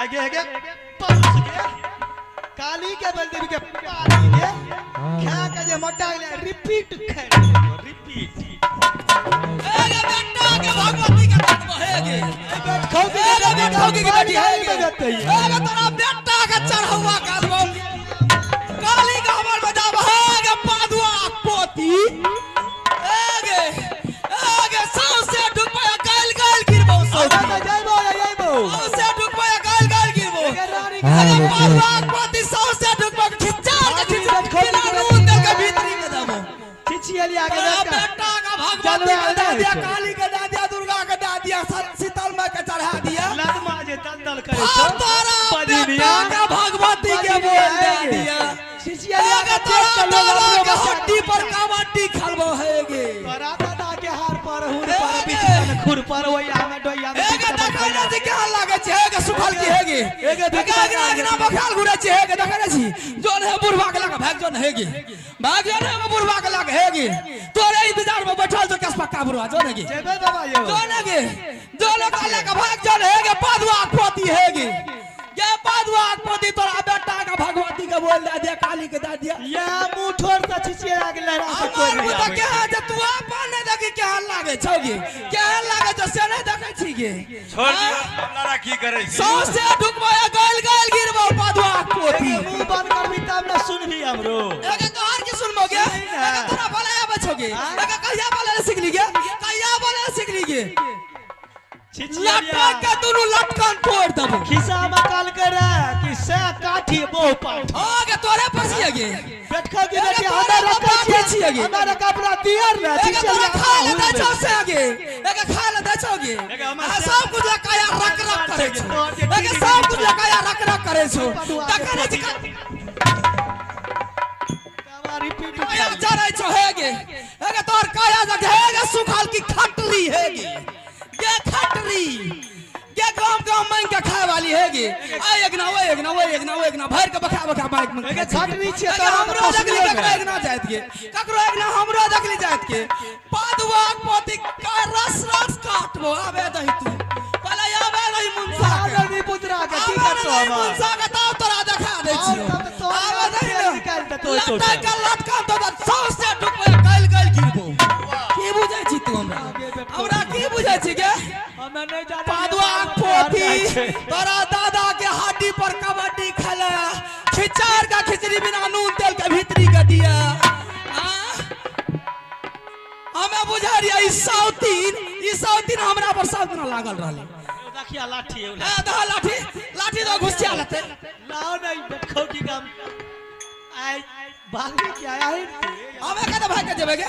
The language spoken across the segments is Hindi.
आगे आगे पहुंच गए काली के बलदेवी के पानी के खा के जे मोटा गले रिपीट खाए रिपीट एगे बेटा के भगवती के बात बहेगे खौकी के बेटी है एगे तोरा बेटा के चढ़ौआ करबो काली का हमर बजा बहेगे पादुआ पोती एगे एगे सौसे डुबया गाल गाल गिरबो जाइबो सौसे डुबया गाल गाल गिरबो एगे पादुआ पोती सौसे डुबया खिचार के बिना नून दे के भीतरी के दबो खिचियली आगे बेटा का भगवती के दे दिया काली के दे दिया दुर्गा के दे दिया शीतल मां के चढ़ा दिया लदमा जे दलदल करे छ बेटा का भगवती के बोल दे दिया खिचियली आगे तोरा हड्डी पर कबड्डी खेलबो हेगे तोरा दादा के हार पर हुर पर बीच में खुर पर ओया में डोया में एगे देखैना जे के लागे छै एगे सुखल की हेगे एगे देखैना बखाल घुरे छै एगे देखैना छी जोन है बुढ़वा के लगा भाग जोन हेगे भाग जोन है बुढ़वा के लगा हेगे तोरे इंतजार में बैठल तो केस पक्का बुढ़वा जोन हेगे जेबे बाबा यो जोन हेगे जोन का लगा भाग जोन हेगे पादुआ पोती हेगे ये पादुआ पोती तोरा बेटा का भगवती के बोल दे दिया काली के दे दिया या मुंह ठोर त छिछिए आगे लहरा से कोई नहीं तो क्या है जे तू अपन ने देखि क्या लागे छौगी क्या लागे जो से नहीं देखे छी गे छोड़ दियो लड़ा की करे छी सौसे ढुकवाया गाल गाल गिरबो पादुआ पोती मुंह बंद करबी तब ना सुनबी हमरो एगे तोहर की सुनबो गे एगे तोरा बोलाया बछोगे एगे कहिया बोले सिखली गे कहिया बोले सिखली गे लटका के दुनु लटकन तोड़ दबो खिसा मकाल करे कि से काठी बो पाठ आगे तोरे पसिए गे बैठका की बेटी हमरा रखै छिए हमरा कपड़ा दियर ना एगे तोरा खा ले दे छौ से गे एगे खा ले दे छौ गे सब कुछ लकाया रक रक करे छौ एगे सब कुछ लकाया रक रक करे छौ तकने जी रिपीट काया जरै छौ हेगे एगे तोर काया हेगे सुखाल की खटरी हेगे ये खटरी ये गांव गांव मांग के खाए वाली हेगी आ एक ना भर के बखा बखा माइक में एगे खटरी छिए तो हमरो देखली ककरो एक ना जात के ककरो एक ना हमरो देखली जात के पादुआ पोती का रस रस काटबो आबे दही तू पहले आबे दही मुंसा आगे भी पुत्रा के की करतो हम मुंसा के ताव तोरा देखा दे छियो आबे दही निकाल दे तो लटका के लटका तो सौसे ढुकवे गाल गाल गिरबो की बुझै छी तू हमरा की बुझै छी गे हमें नहीं जाने पादुआ पोती तोरा दादा के हड्डी पर कबड्डी खेला खिचार का खिचड़ी बिना नून तेल के भीतरी के दिया हमें बुझा रिया ई सौतीन हमरा पर सब दिन लागल रहले देखिया लाठी ए दा लाठी तो घुसिया लेते लाओ नहीं बैठो की काम आई भागी क्या आई हमें कहते भाग के जेबे गे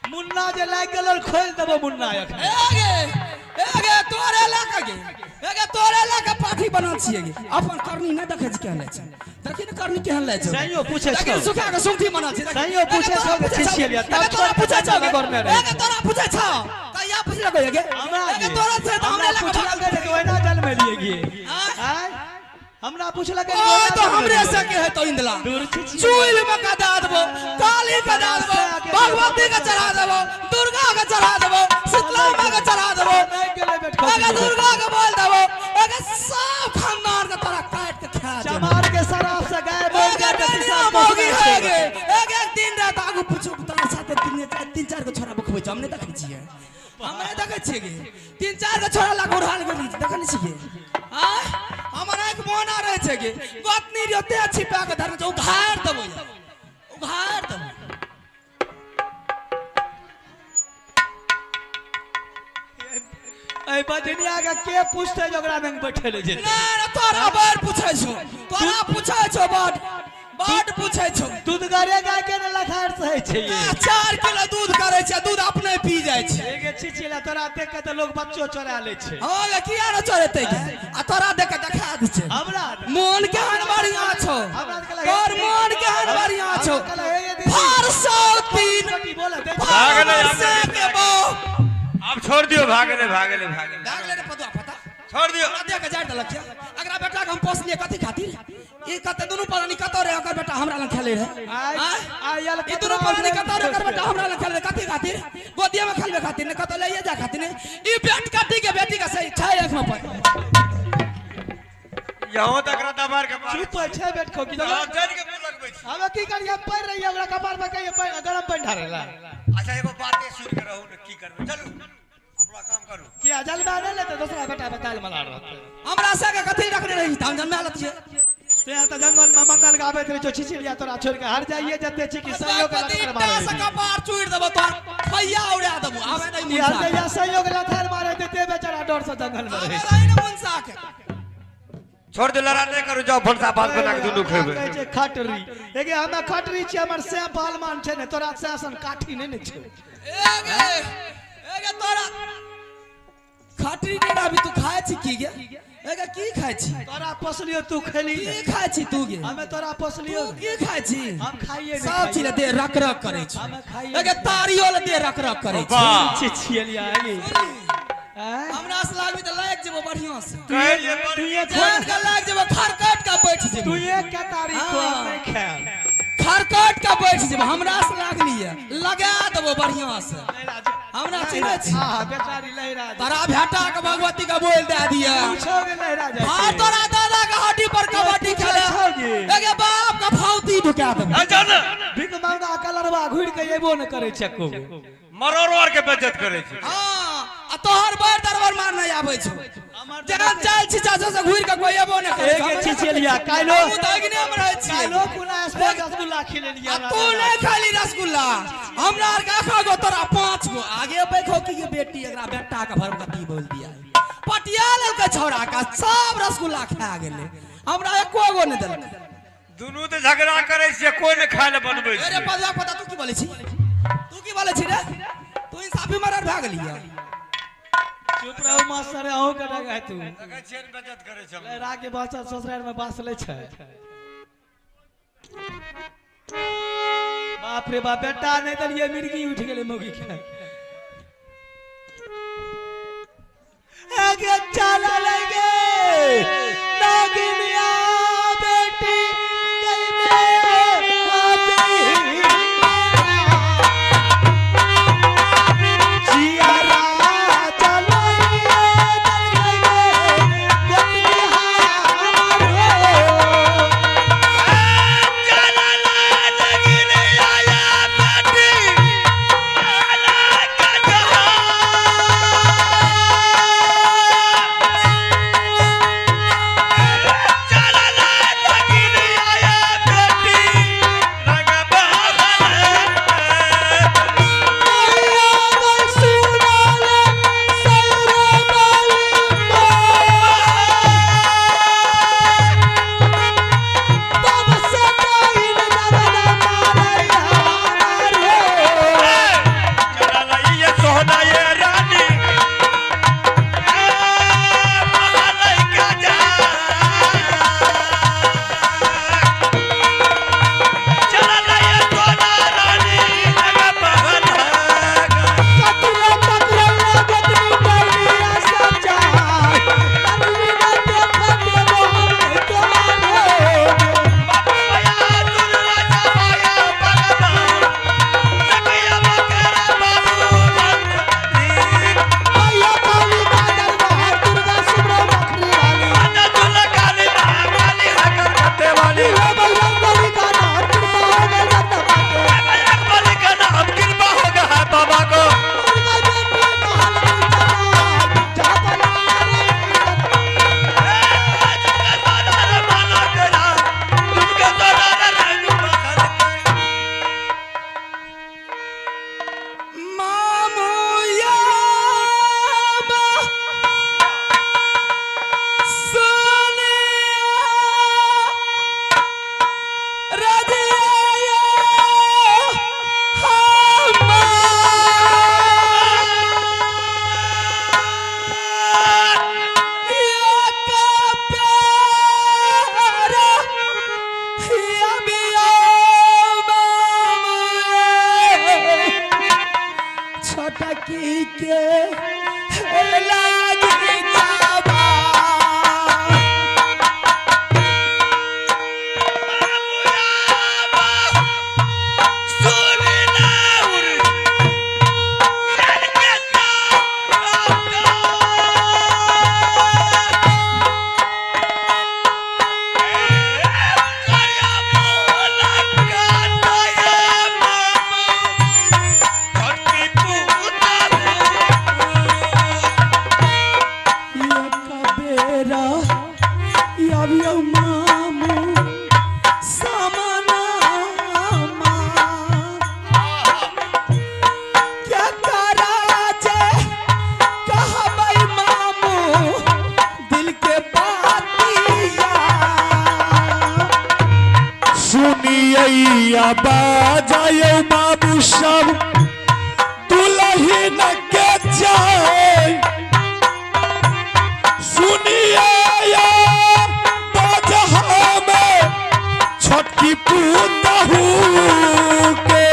मुन्ना जे लाग गेल खोल देबो मुन्ना एगे तोरे लाके गे एगे तोरे लाके पाठी बनल छिए गे अपन करनी न देखे छ केहन छै देखि न करनी केहन लै छै सहियो पूछे छ लेकिन सुखा के सुंठी बनल छै सहियो पूछे छ छिछिए लिया तब तोरा पूछे छ करने रे एगे तोरा पूछे छ कहिया पूछले गे एगे तोरा से हमरा पूछला गे कि ओना जल में लिए गे हैं हमरा पूछला गे तो हमरे से के है तो इंदला चूइल में का दा देबो काली के दा देबो भगवती के चढ़ा देबो दुर्गा के चढ़ा देबो शीतला मां के चढ़ा देबो एगे दुर्गा के बोल देबो एगे सब खानदान के तोरा काट के खा देबो चमार के शराब से गाय बोल के पिसाब मोगी हेगे एगे दिन रात आगू पूछो तोरा साथे तीन चार को छोरा बखबै छ हमने देखै छियै हमरे देखै छियै गे तीन चार को छोरा लागो उड़ाल गेली देखै नै छियै हां हमरा एक मोना रहे छै गे गोतनी रते छिपा के धर छै उघार देबो ए बजनिया के पूछते जोगरा में बैठले जे ना तोरा बार पूछै छौ बाट पूछै छौ दूध गारे गाय के न लखार सहे छै 4 किलो दूध करे छै दूध अपने पी जाय छै एगे छिछिला तोरा देख के त लोग बच्चो चोरा ले छै हां गे किया न चोरेतै गे आ तोरा देख के देखा दै छै हमरा मन केहन बढ़िया छौ हमरा तोर मन केहन बढ़िया छौ फरसौतीन भागले के बो अब छोड़ दियो भागले भागले रे पतवा पता छोड़ दियो देख के जाय दलक अगरा बेटा के हम पोस लिए कथि खातिर ई कते दुनु प्राणी कतो रे ओकर बेटा हमरा लग खेले रे आयल ई दुनु प्राणी कतो रे ओकर बेटा हमरा लग खेले कथि खातिर गोदिया में खेलबे खातिर ने कतो ले जा खातिर ने ई बेट काटी के बेटी का सही छै एक में पर यहाँ तक रदा मार के चुप छै बेट खो की हां जन के मुंह लगबै छी हम की करिए पैर रही हमरा कपार में कहिए गरम पानी ढारेला अच्छा एगो बाते सुन के रहू न की करबे चलू अपना काम करू कि अजल में ले तो दूसरा बेटा बताल मला रहत हमरा से के कथि रखने रही हम जन्म आलत छे से त जंगल में मंगल गाबे रे जो छिछिलिया तोरा छोड़ के हर जाइए जते छी कि सहयोग लथर मारे से कपार चूड़ देबो तो खैया उड़ा देबो आवे नहीं हर मुंसा जाइए सहयोग लथर मारे देते बेचारा डर से जंगल में रहे आवे नहीं मुंसा के छोड़ दे लड़ा नहीं करू जाओ भलसा बात बना के दुनु खेबे कहै छै खटरी एगे हमें खटरी छी हमर से पालमान छै ने तोरा शासन काठी नहीं छै एगे तोरा खटरी ने अभी तू खाए छी की गे एगे की खाए छी तोरा पोसलियो तू खेली की खाए छी तू गे हमें तोरा पोसलियो तू की खाए छी हम खाइए नहीं सब चीज दे रख रख करे छी हमें खाइए एगे तारियो ले दे रख रख करे छी वाह छिछिलिया आगे हमरा से लागबी त लाग जेबो बढ़िया से तू ये जान के लाग जेबो खरकट का बैठ जेबो तू ये क्या तारीख को नहीं खाए खरकट का बैठ जेबो हमरा से लागली है लगा देबो बढ़िया से हमरा चिन्है छी हां बेचारी लहरा तोरा भेटा के भगवती का बोल दे दिया पूछो के लहरा जाए हां तोरा दादा के हड्डी पर कबड्डी खेले एगे बाप का फाउती ढुका देबो चल बिक मांगा कलरवा घुर के एबो न करे छको मरोड़ के बेइज्जत करे छी हां आ तोहर बर दरबार मार नहीं आबै छौ जहन चल छी चाचा से घुर के कोई एबो न करे एक छिछिलिया काइलो उदागने में रहै छी काइलो कुना रसगुल्ला खिले लिया तू नहीं खाली रसगुल्ला हमरा आर का खा गो तोरा 5 गो आगे बैठो कि ये बेटी एकरा बेटा का भरगती बोल दिया पटिया के छौड़ा का सब रसगुल्ला खा गेले हमरा एको गो नहीं देलक दुनु तो झगड़ा करे छी कोई न खाए ले बनबै छी अरे पता पता तू की बोले छी रे तू इंसाफी मरर भ गेलिया चुप रहो मास्टर आहू के लगा तू लगे छेन बेइज्जत करे छी लहरा के बच्चा ससुराल में बास ले छै बाप रे बाप बेटा नहीं दलिए मिर्गी उठ गेले मोगी के आगे चला लगे नागिनिया बेटी गई में आती जियारा चलो सुनिया बाजायो बाबू सब दुल्हन के जाए सुनिया बाजा में छोटकी पूतहू के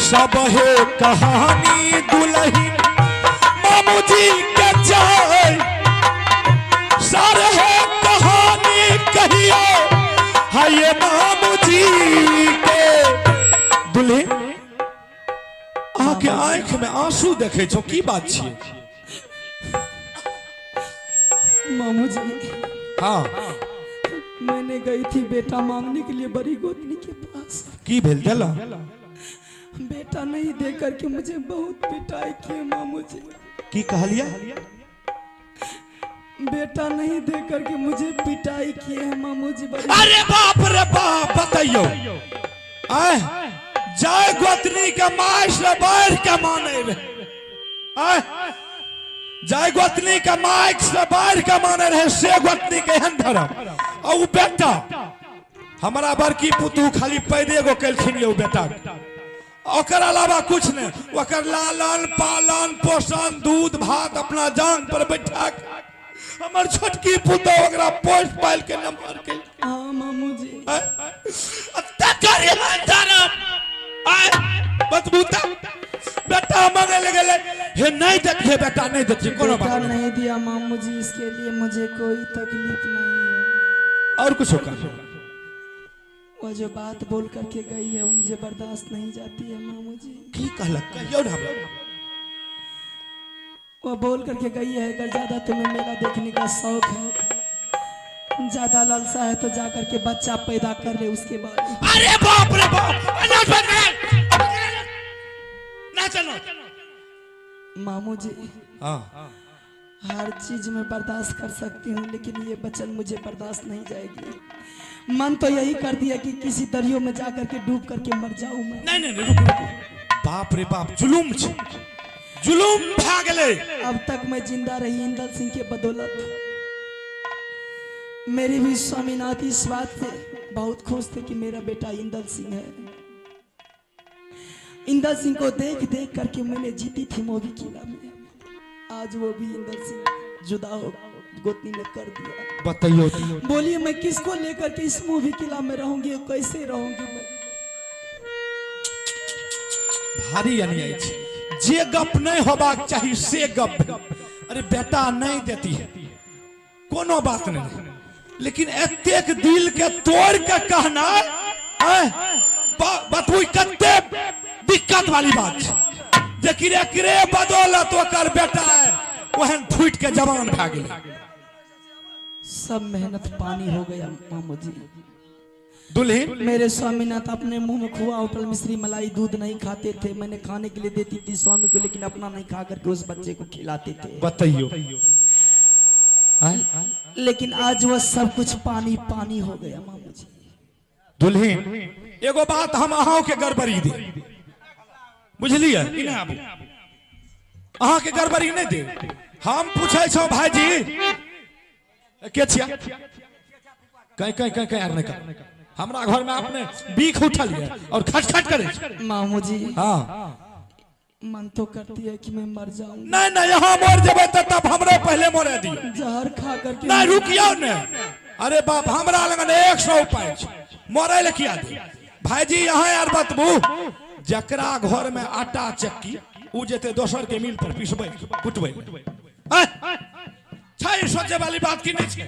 सब है कहानी दुल्हन मामू जी के जाए सारे है कहानी कहियो है ये मामू जी के दुल्हन आके आंख में आंसू देखे छो की बात छिए मामू जी हाँ मैंने गई थी बेटा मांगने के लिए बड़ी गोतनी के पास। की भेल देला बेटा नहीं दे करके मुझे बहुत पिटाई की मामू जी। की कहलिया बेटा नहीं दे करके मुझे पिटाई की है मामू जी बड़ी। अरे बाप रे बाप बताइयो आए जाए गोतनी के माय से बैठ के माने रे आए जाए गोतनी के माय से बैठ के माने रहे से गोतनी के हन धरम और वो बेटा हमारा बड़की पुतू खाली पैदे गो कलखिन ये बेटा ओकर अलावा कुछ नहीं ओकर लालन पालन पोषण दूध भात अपना जान पर बैठा हमर छोटकी पुतो ओकरा पोष पाल के नंबर के हाँ मामू जी तकर बतबूता बेटा मांगे लगे हे नहीं देखे बेटा नहीं देती कोनो बेटा बात नहीं दिया मामू जी इसके लिए मुझे कोई तकलीफ नहीं है। और कुछ होगा वो जो बात बोल करके गई है वो मुझे बर्दाश्त नहीं जाती है मामू जी। की कहलक कहियो ना वो बोल करके गई है अगर ज्यादा तुम्हें मेरा देखने का शौक है ज्यादा लालसा है तो जाकर के बच्चा पैदा कर ले उसके बाद। अरे बाप रे बाप ना चलो मामू जी हां हर चीज में बर्दाश्त कर सकती हूँ लेकिन ये वचन मुझे बर्दाश्त नहीं जाएगी। मन तो यही कर दिया कि किसी दरियो में जाकर के डूब करके मर जाऊं मैं। नहीं नहीं रुक रुक बाप रे बाप जुलूम छ जुलूम भाग ले। अब तक मैं जिंदा रही इंदल सिंह के बदौलत। मेरी भी स्वामीनाथ इस बात से बहुत खुश थे कि मेरा बेटा इंदल सिंह है। इंदल सिंह को देख देख करके मैंने जीती थी मोदी किला में। आज वो भी इंदल सिंह जुदा हो गोतनी ने कर दिया। बताइयो बोलिए मैं किसको लेकर के इस मूवी किला में रहूंगी कैसे रहूंगी मैं। भारी अन्याय छै जे गप नहीं होबाक चाहिए से गप। अरे बेटा नहीं देती है कोनो बात नहीं लेकिन एतेक दिल के तोड़ के कहना बतबू कते दिक्कत वाली बात छै। लेकिन एकरे बदौलत ओकर बेटा है वहन फूट के जवान भा गेल। सब मेहनत पानी हो गया मामू जी। दुल्हन मेरे स्वामीनाथ अपने मुंह में खोआ होटल मिश्री मलाई दूध नहीं खाते थे। मैंने खाने के लिए देती थी स्वामी को लेकिन अपना नहीं खा करके उस बच्चे को खिलाते थे। बताइयो लेकिन आज वह सब कुछ पानी पानी हो गया मामू जी। दुल्हन एगो बात हम अहाँ के गड़बड़ी दे बुझलिए कि नहीं आबू अहाँ के गड़बड़ी नहीं दे। हम पूछे छो भाईजी के छिया कहीं कहीं कहीं कहीं नहीं कर हमरा घर में आपने बीख उठल है और खटखट करे मामू जी। हाँ मन तो करती है कि मैं मर जाऊं। नहीं नहीं यहाँ मर जेबे तब हमरे पहले मरे दियो। जहर खा करके नहीं रुकियो ने। अरे बाप हमरा लगन 100 उपाय मरे ले किया दी भाईजी यहाँ यार बतबू जकरा घर में आटा चक्की उ जेते दोसर के मिल पर पिसबे कुटबे ये सोचे वाली बात की नहीं है।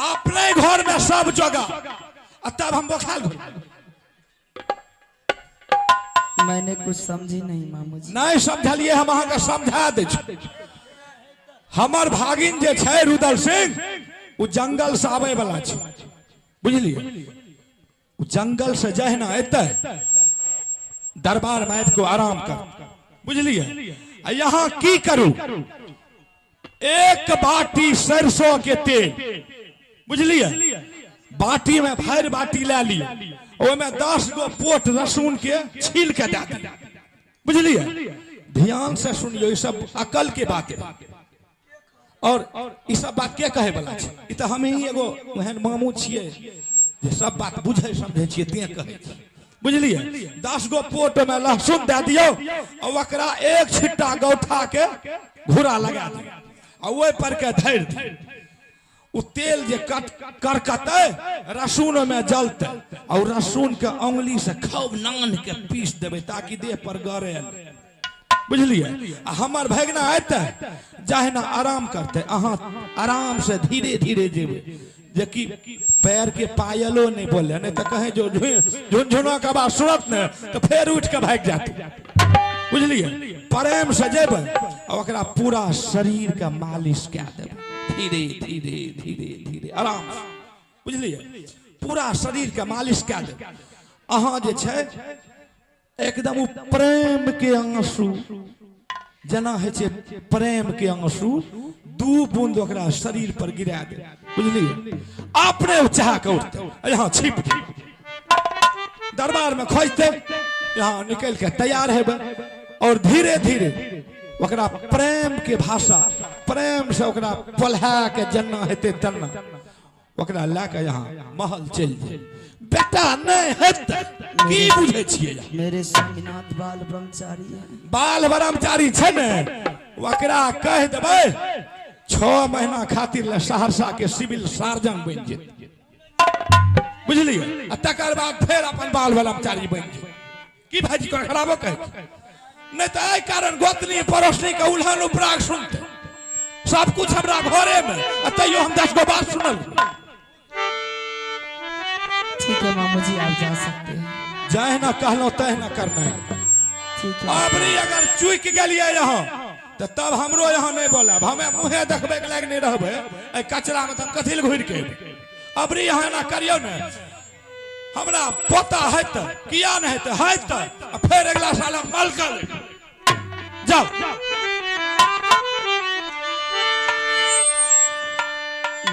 अपने घर में सब जगह तब हम बोखाल मैंने कुछ समझी नहीं मामू जी। नहीं समझलिए, हम अहाँ के समझा दे छी। हमर भागिन जे छै रुदल सिंह वो जंगल से आवे वाला छै, बुझलिए। वो जंगल से जहना एते दरबार में आबि को आराम कर, बुझलिए। यहाँ की करू, एक बाटी सरसों के तेल, बुझलिए, बाटी में भर बाटी ले ली, में 10 गो पोट रसून के छील के दे दी, बुझलिए। ध्यान से सुनियो, ये सब अकल के बात है। और ये सब बात के कहे वाला छै, ई तो हम ही एगो ओहन मामू छिए जे सब बात बुझे समझे छिए ते कहे, बुझलिए। 10 गो पोट में लहसुन दे दियो और ओकरा एक छिट्टा गौठा के घूरा लगा दियो और ओहि पर के धर दी। उ तेल जे करकते रसून में जलते और रसून के उंगली से खूब नान के पीस देवे ताकि देह पर गरे, बुझलिए। हमर भगना आते जहना आराम करते, अहाँ आराम से धीरे धीरे जेबे, जे कि पैर के पायलो नहीं बोले, नहीं तो कहे जो झुनझुना के बात सुनत ने तो फिर उठ के भाग जाते, बुझलिए। प्रेम से जेबे और ओकरा पूरा शरीर का मालिश कए देबे, धीरे धीरे धीरे धीरे आराम से, बुझलिए। पूरा शरीर के मालिश कए देबे। अहाँ जे छै एकदम उ प्रेम के आंसू जना है छे, प्रेम के आंसू 2 बूंद ओकरा शरीर पर गिरा दे, बुझलिए। अपने चाह के उठते, यहाँ छिप दरबार में खोजते, यहाँ निकल के तैयार है और धीरे धीरे ओकरा प्रेम के भाषा, प्रेम से ओकरा पल्हा के जना हेते तना ओकरा लाके यहाँ महल चल जाए। बेटा नहीं हेते की बुझे छिए, मेरे स्वामीनाथ बाल ब्रह्मचारी है, बाल ब्रह्मचारी छै ने, ओकरा कह देबै 6 महीना खातिर ले सहरसा के सिविल सर्जन बन जेतै, बुझलिए। आ तकर बाद फिर अपन बाल ब्रह्मचारी बन जेतै। की भाजी को खराबो कह, नहीं तो एहि कारण गोतनी पड़ोसनी के उल्हन उपराग सुनते सब कुछ हमरा घरे में, तैयो हम 10 गो बात सुनल। ठीक है मामू जी, आप जा सकते हैं। जहना कहलो तहना करना है। ठीक है। अबरी अगर चुक गलिए यहाँ तो तब हमरो यहाँ नहीं बोलब, हमें मुँहे देखबे के लायक नहीं रहबे, कचरा में कथी घुर के अबरी यहाँ ना करियो ने। हमरा पता है तो किया नहीं है तो फिर अगला साल मल कर जाओ।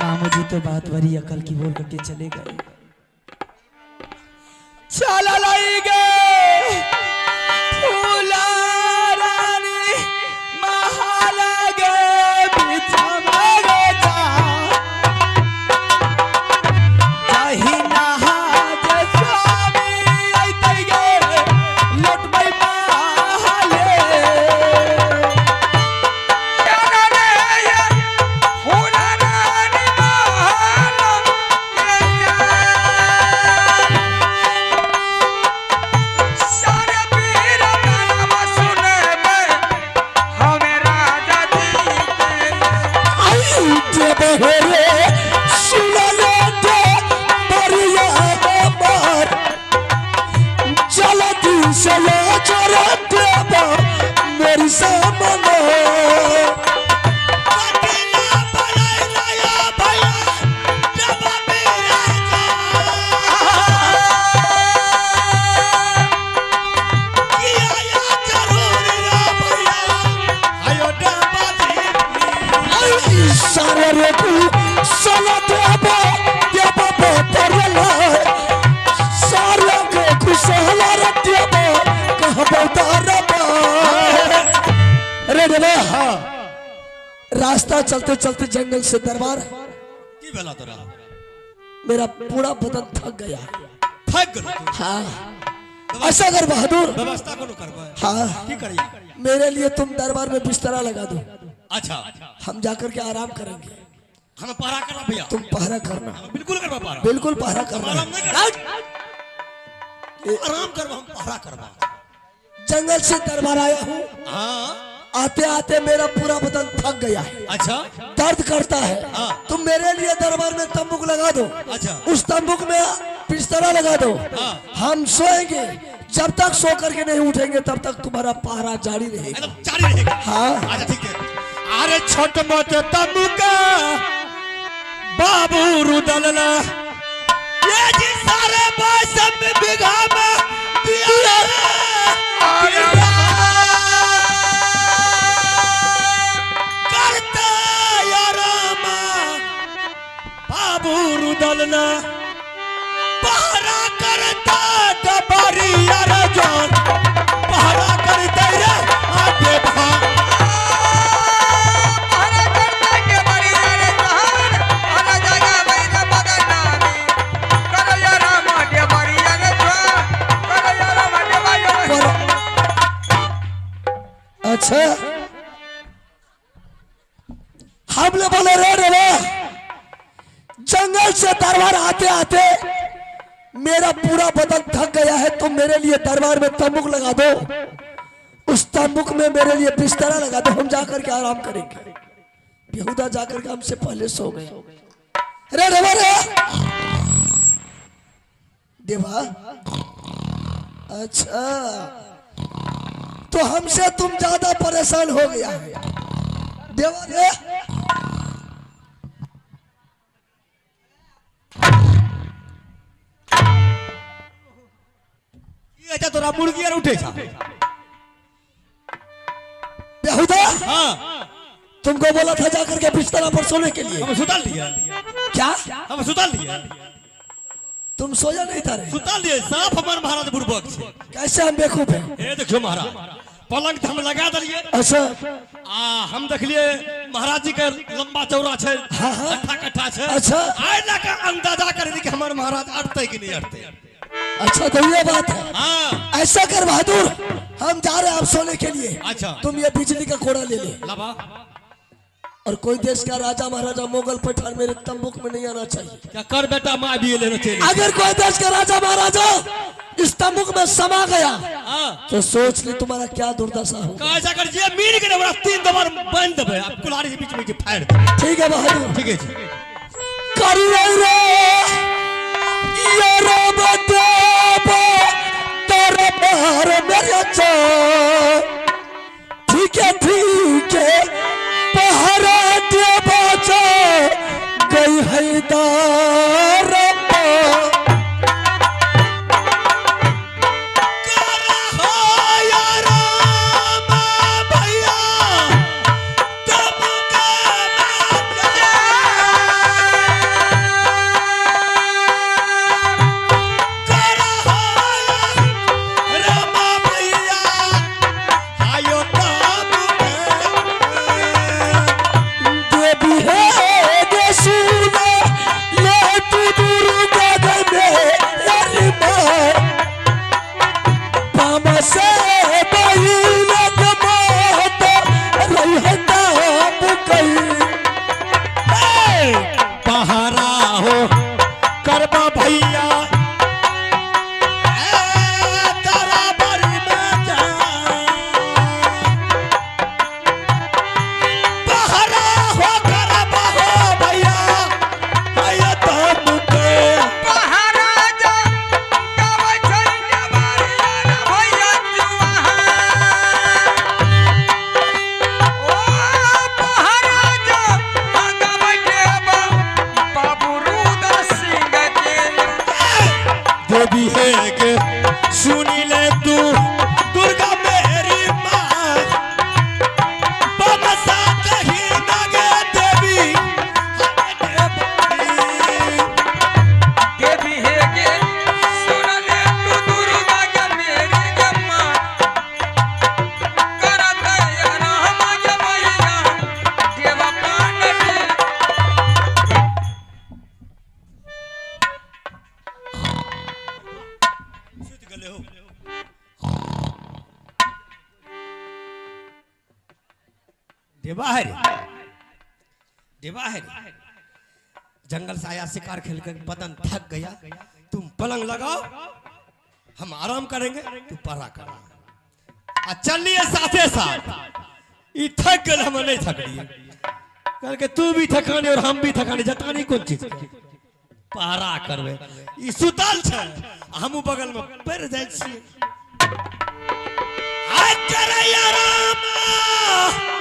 मामू जी तो बात बड़ी अकल की बोल करके चले गए। चला लाई गए फूला रानी महाला गे बिछा मगे जा चाही नहा जे स्वामी आइते गे लटबै महाले जाना रे ये फूला रानी महाला सारे पीर नाम सुने में हमें राजा जी आई जे बहरे सुनले दे बरिया बार चलती से ले चोरा देबा मेरी सामने अकेला भलाई लाया भैया जब मेरा किया या जरूर रे भैया आयो डबाजी सारे रे तू सला देबा देबा परला सारे के खुशहाल रे देबा कहबो तारबा रे रे हां रास्ता चलते चलते जंगल से दरबार की भेला तोरा मेरा पूरा बदन थक गया। थक गेल तू हाँ ऐसा कर बहादुर, व्यवस्था कोनो करबे हाँ की करिए मेरे लिए तुम दरबार में बिस्तरा लगा दो, अच्छा हम जाकर के आराम करेंगे। हमें पहरा करना भैया, तुम पहरा करना, बिल्कुल करबा पहरा, बिल्कुल पहरा करना। आराम नहीं करबा, आराम करबा, हम पहरा करबा। जंगल से दरबार आया हूँ, हां आते आते मेरा पूरा बदन थक गया है, अच्छा दर्द करता है। हाँ। तुम मेरे लिए दरबार में तंबूक लगा दो। अच्छा। उस तंबूक में बिस्तर लगा दो। हाँ। हम सोएंगे, जब तक सो करके नहीं उठेंगे तब तक तुम्हारा पहरा जारी रहेगा। एकदम जारी रहेगा। हाँ। अच्छा ठीक है। अरे छोट मोट तंबूका बाबू रुदलना ये जी सारे मौसम बिघा में दिया करता यारामा बाबू रुदलना पहरा करता डबरी यार जान पहरा करता रे आगे भा अच्छा, हमने बोले रे जंगल से दरबार आते आते मेरा पूरा बदन थक गया है, तुम मेरे लिए दरबार में तंबूक लगा दो। उस तंबूक में मेरे लिए बिस्तरा लगा दो, हम जाकर के आराम करेंगे। बेहुदा जाकर के हमसे पहले सो गया। रे देवा रे देवा, अच्छा तो हमसे तुम ज्यादा परेशान हो गया है देवा रे। अच्छा तोरा मुर्गी यार उठे छा बेहुदा, हाँ तुमको बोला था जाकर के बिस्तर पर सोने के लिए। हम सुताल दिया। क्या हम सुताल दिया। तुम सोया नहीं था रे? सुताल दिया साफ हमार महाराज बुर्बक छे। कैसे हम बेवकूफ हैं? ए देखियो महाराज पलंग हम लगा दिए। अच्छा। हम देखलिए महाराज जी के लंबा चौड़ा छे, हाँ, हाँ। अट्ठा कट्ठा छे। अच्छा। आय ना का अंदाजा कर दी कि हमार महाराज अटते कि नहीं अटते। अच्छा तो ये बात है। हाँ ऐसा कर बहादुर, हम जा रहे हैं आप सोने के लिए। अच्छा। तुम ये बिजली का कोड़ा ले ले। लाबा और कोई देश का राजा महाराजा मुगल पठान मेरे तंबूक में नहीं आना चाहिए। क्या कर बेटा माँ भी लेना चाहिए। अगर कोई देश का राजा महाराजा इस तंबूक में समा गया हाँ तो सोच ली तुम्हारा क्या दुर्दशा हो। कैसा कर ये मीन के ना तीन दबार बंद दबे आप कुल्हाड़ी के बीच में के फाड़ दे। ठीक है बहादुर। ठीक है जी। करिए रे ये रब देव तेरे बाहर मेरे चो। ठीक है पहरा दे बचा गई है दार जंगल से आया शिकार खेल कर बदन थक गया। तुम पलंग लगाओ हम आराम करेंगे, तू पढ़ा कर। चलिए साथे साथ ई थक गल हम नहीं थक रही कल के तू भी थकाने और हम भी थकाने जतानी कौन चीज के? पारा करवे ई सुतल छ हमू बगल में पड़ जाय छी हाय करे राम